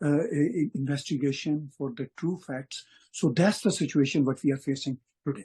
investigation, for the true facts. So that's the situation what we are facing today.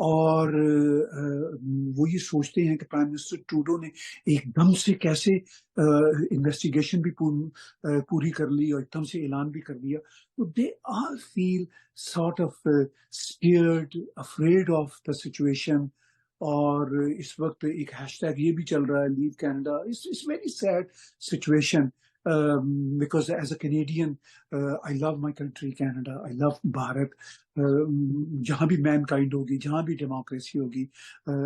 اور وہ یہ سوچتے ہیں کہ پرائم منسٹر ٹروڈو نے ایک دم سے کیسے انویسٹیگیشن بھی پوری کر لی اور ایک دم سے اعلان بھی کر دیا. تو they all feel sort of scared, afraid of the situation. اور اس وقت ایک ہیش ٹیگ یہ بھی چل رہا ہے, leave Canada. It's very sad situation because as a Canadian, I love my country, Canada. I love Bharat. جہاں بھی مین کائنڈ ہوگی, جہاں بھی ڈیموکریسی ہوگی,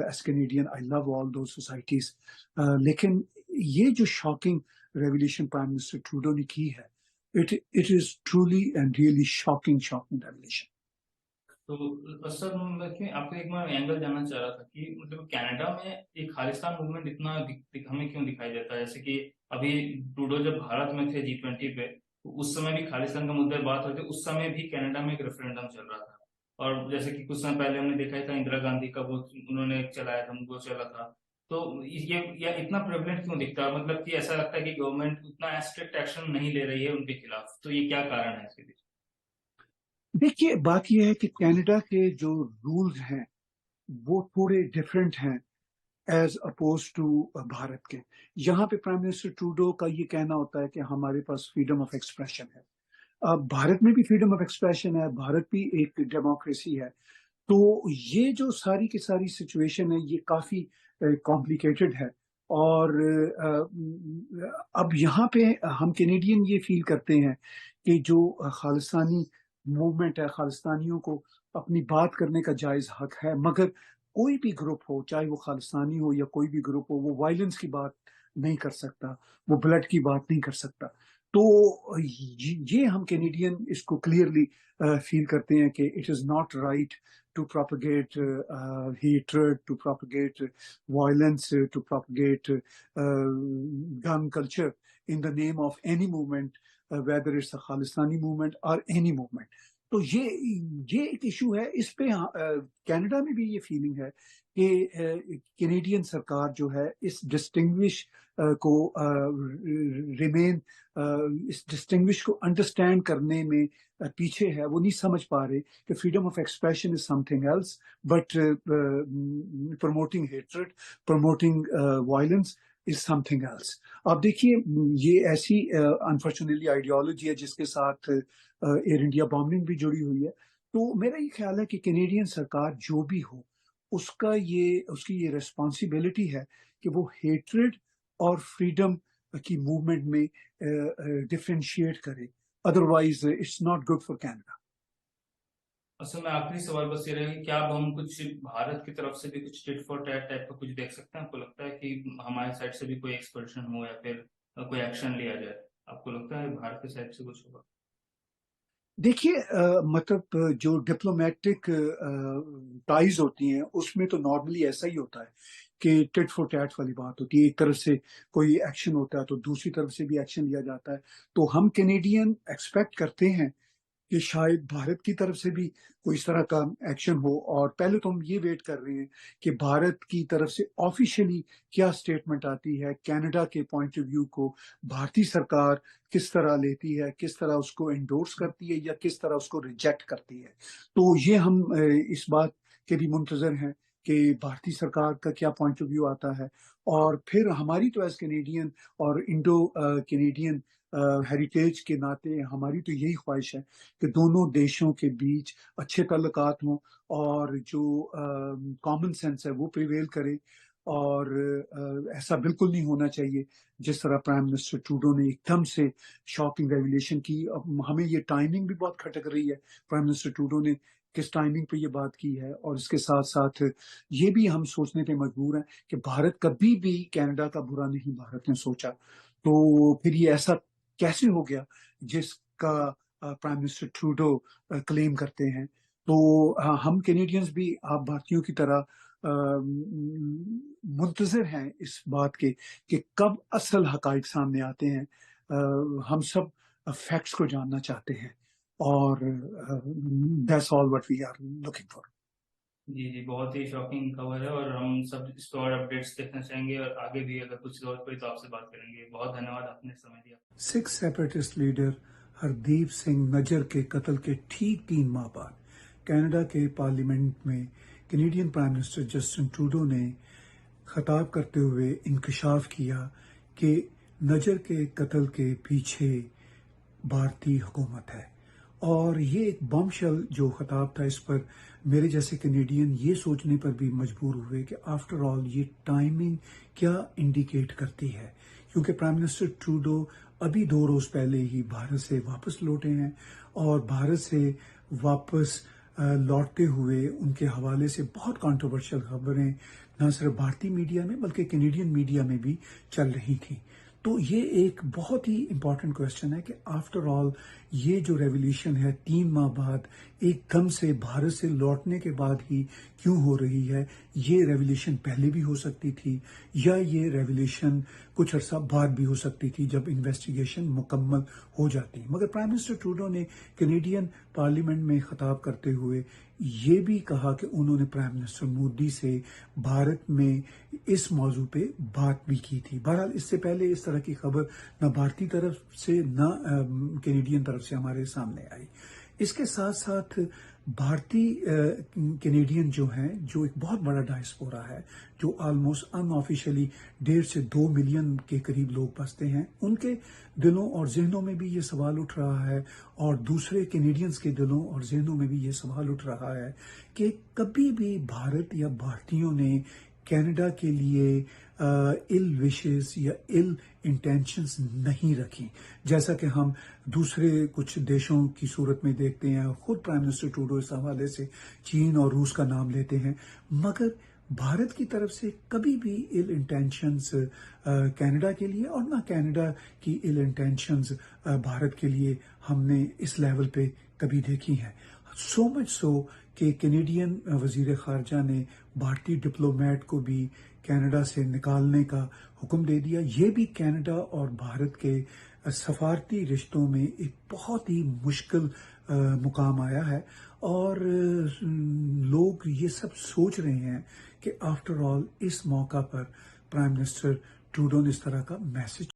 as Canadian, I love all those societies. لیکن یہ جو shocking revolution prime minister Trudeau نے کی ہے, it is truly and really shocking revolution. تو سر میں آپ کو ایک بار اینگل جاننا چاہ رہا تھا کہ مطلب کینیڈا میں ایک خالصتان موومنٹ اتنا ہمیں کیوں دکھائی دیتا ہے؟ جیسے کہ ابھی ٹروڈو جب بھارت میں تھے G20 پہ, تو اس سمے بھی خالصتان کا مدعا بات ہوئی تھی. اس سمے بھی کینیڈا میں ایک ریفرینڈم چل رہا تھا, اور جیسے کہ کچھ سمے پہلے ہم نے دیکھا تھا اندرا گاندھی کا وہ انہوں نے چلایا تھا, وہ چلا تھا. تو یہ اتنا پریولنٹ کیوں دکھتا ہے؟ مطلب کہ ایسا لگتا ہے کہ گورنمنٹ اتنا اسٹرکٹ ایکشن نہیں لے رہی ہے ان کے خلاف. تو یہ کیا کارن ہے اس کے پیچھے؟ دیکھیے, بات یہ ہے کہ کینیڈا کے جو رولز ہیں وہ تھوڑے ڈفرینٹ ہیں ایز اپوز ٹو بھارت کے. یہاں پہ پرائم منسٹر ٹروڈو کا یہ کہنا ہوتا ہے کہ ہمارے پاس فریڈم آف ایکسپریشن ہے. بھارت میں بھی فریڈم آف ایکسپریشن ہے, بھارت بھی ایک ڈیموکریسی ہے. تو یہ جو ساری کی ساری سچویشن ہے یہ کافی کمپلیکیٹڈ ہے. اور اب یہاں پہ ہم کینیڈین یہ فیل کرتے ہیں کہ جو خالصانی موومنٹ ہے, خالصتانیوں کو اپنی بات کرنے کا جائز حق ہے, مگر کوئی بھی گروپ ہو, چاہے وہ خالصتانی ہو یا کوئی بھی گروپ ہو, وہ وائلنس کی بات نہیں کر سکتا, وہ بلڈ کی بات نہیں کر سکتا. تو یہ ہم کینیڈین اس کو کلیئرلی فیل کرتے ہیں کہ it is not right to propagate hatred, to propagate violence, to propagate gun culture in the name of any movement, whether it's a Khalistani movement or any movement. تو یہ ایک ایشو ہے. اس پہ Canada میں بھی یہ فیلنگ ہے کہ کینیڈین سرکار جو ہے اس ڈسٹنگوش کو ریمین اس ڈسٹنگوش کو انڈرسٹینڈ کرنے میں پیچھے ہے. وہ نہیں سمجھ پا رہے کہ freedom of expression is something else, but promoting hatred, promoting violence is something else. آپ دیکھیے, یہ ایسی انفارچونیٹلی آئیڈیالوجی ہے جس کے ساتھ ایئر انڈیا بامبنگ بھی جڑی ہوئی ہے. تو میرا یہ خیال ہے کہ کینیڈین سرکار جو بھی ہو, اس کی یہ ریسپانسبلٹی ہے کہ وہ ہیٹریڈ اور فریڈم کی موومنٹ میں ڈفرینشیٹ کرے. Otherwise it's not good for Canada. اصل میں آخری سوال بس یہ رہے کہ کیا اب ہم کچھ بھارت کی طرف سے بھی کچھ ٹٹ فار ٹیٹ ٹائپ کا کچھ دیکھ سکتے ہیں؟ آپ کو لگتا ہے کہ ہمارے سائڈ سے بھی کوئی ایکسپلشن ہو یا پھر کوئی ایکشن لیا جائے؟ آپ کو لگتا ہے بھارت کے سائڈ سے کچھ ہوگا؟ دیکھیے, مطلب جو ڈپلومیٹک ٹائز ہوتی ہیں اس میں تو نارملی ایسا ہی ہوتا ہے کہ ٹٹ فور ٹیٹ والی بات ہوتی ہے. ایک طرف سے کوئی ایکشن ہوتا ہے تو دوسری طرف سے بھی ایکشن لیا جاتا ہے. تو ہم کینیڈین ایکسپیکٹ کرتے ہیں کہ شاید بھارت کی طرف سے بھی کوئی اس طرح کا ایکشن ہو. اور پہلے تو ہم یہ ویٹ کر رہے ہیں کہ بھارت کی طرف سے آفیشیلی کیا سٹیٹمنٹ آتی ہے, کینیڈا کے پوائنٹ آف ویو کو بھارتی سرکار کس طرح لیتی ہے, کس طرح اس کو انڈورس کرتی ہے یا کس طرح اس کو ریجیکٹ کرتی ہے. تو یہ ہم اس بات کے بھی منتظر ہیں کہ بھارتی سرکار کا کیا پوائنٹ آف ویو آتا ہے. اور پھر ہماری تو ایز کینیڈین اور انڈو کینیڈین ہیریٹیج کے ناطے ہماری تو یہی خواہش ہے کہ دونوں دیشوں کے بیچ اچھے تعلقات ہوں اور جو کامن سینس ہے وہ پریویل کرے. اور ایسا بالکل نہیں ہونا چاہیے جس طرح پرائم منسٹر ٹروڈو نے ایک دم سے شاکنگ ریولیشن کی. اب ہمیں یہ ٹائمنگ بھی بہت کھٹک رہی ہے, پرائم منسٹر ٹروڈو نے کس ٹائمنگ پہ یہ بات کی ہے. اور اس کے ساتھ ساتھ یہ بھی ہم سوچنے پہ مجبور ہیں کہ بھارت کبھی بھی کینیڈا کا برا نہیں بھارت نے سوچا. تو پھر یہ ایسا کیسے ہو گیا جس کا پرائم منسٹر ٹروڈو کلیم کرتے ہیں. تو ہم کینیڈینز بھی آپ بھارتیوں کی طرح منتظر ہیں اس بات کے کہ کب اصل حقائق سامنے آتے ہیں. ہم سب فیکٹس کو جاننا چاہتے ہیں, اور that's all what we are looking for. جی بہت ہی شاکنگ خبر ہے, اور ہم سب اس پہ اور اپڈیٹس دیکھنا چاہیں گے, اور آگے بھی اگر کچھ ضرورت پڑی تو آپ سے بات کریں گے. بہت دھنیہ واد, آپ نے سمے دیا. سکھ سیپریٹسٹ لیڈر ہردیپ سنگھ نجر کے قتل کے ٹھیک 3 ماہ بعد کینیڈا کے پارلیمنٹ میں Canadian prime minister Justin Trudeau نے خطاب کرتے ہوئے انکشاف کیا کہ نجر کے قتل کے پیچھے بھارتی حکومت ہے، اور یہ ایک بم شل جو خطاب تھا، اس پر میرے جیسے کینیڈین یہ سوچنے پر بھی مجبور ہوئے کہ آفٹر آل یہ ٹائمنگ کیا انڈیکیٹ کرتی ہے، کیونکہ پرائم منسٹر ٹروڈو ابھی 2 روز پہلے ہی بھارت سے واپس لوٹے ہیں، اور بھارت سے واپس لوٹتے ہوئے ان کے حوالے سے بہت کانٹروورشل خبریں نہ صرف بھارتی میڈیا میں بلکہ کینیڈین میڈیا میں بھی چل رہی تھیں۔ تو یہ ایک بہت ہی امپورٹنٹ کوشچن ہے کہ آفٹر آل یہ جو ریولیوشن ہے 3 ماہ بعد ایک دم سے بھارت سے لوٹنے کے بعد ہی کیوں ہو رہی ہے؟ یہ ریولیوشن پہلے بھی ہو سکتی تھی، یا یہ ریولیوشن کچھ عرصہ بعد بھی ہو سکتی تھی جب انویسٹیگیشن مکمل ہو جاتی۔ مگر پرائم منسٹر ٹروڈو نے کینیڈین پارلیمنٹ میں خطاب کرتے ہوئے یہ بھی کہا کہ انہوں نے پرائم منسٹر مودی سے بھارت میں اس موضوع پہ بات بھی کی تھی۔ بہرحال اس سے پہلے اس طرح کی خبر نہ بھارتی طرف سے نہ کینیڈین طرف سے ہمارے سامنے آئی۔ اس کے ساتھ ساتھ بھارتی کینیڈین جو ہیں، جو ایک بہت بڑا ڈائسپورا ہے، جو آلموسٹ ان آفیشلی 1.5 سے 2 ملین کے قریب لوگ بستے ہیں، ان کے دلوں اور ذہنوں میں بھی یہ سوال اٹھ رہا ہے، اور دوسرے کینیڈینز کے دلوں اور ذہنوں میں بھی یہ سوال اٹھ رہا ہے کہ کبھی بھی بھارت یا بھارتیوں نے کینیڈا کے لیے ill وشز یا ill انٹینشنز نہیں رکھی، جیسا کہ ہم دوسرے کچھ دیشوں کی صورت میں دیکھتے ہیں۔ خود پرائم منسٹر ٹروڈو اس حوالے سے چین اور روس کا نام لیتے ہیں، مگر بھارت کی طرف سے کبھی بھی ill انٹینشنز کینیڈا کے لیے اور نہ کینیڈا کی ill انٹینشنز بھارت کے لیے ہم نے اس لیول پہ کبھی دیکھی ہیں۔ سو مچ سو کہ کینیڈین وزیر خارجہ نے بھارتی ڈپلومیٹ کو بھی کینیڈا سے نکالنے کا حکم دے دیا۔ یہ بھی کینیڈا اور بھارت کے سفارتی رشتوں میں ایک بہت ہی مشکل مقام آیا ہے، اور لوگ یہ سب سوچ رہے ہیں کہ آفٹر آل اس موقع پر پرائم منسٹر ٹروڈو نے اس طرح کا میسج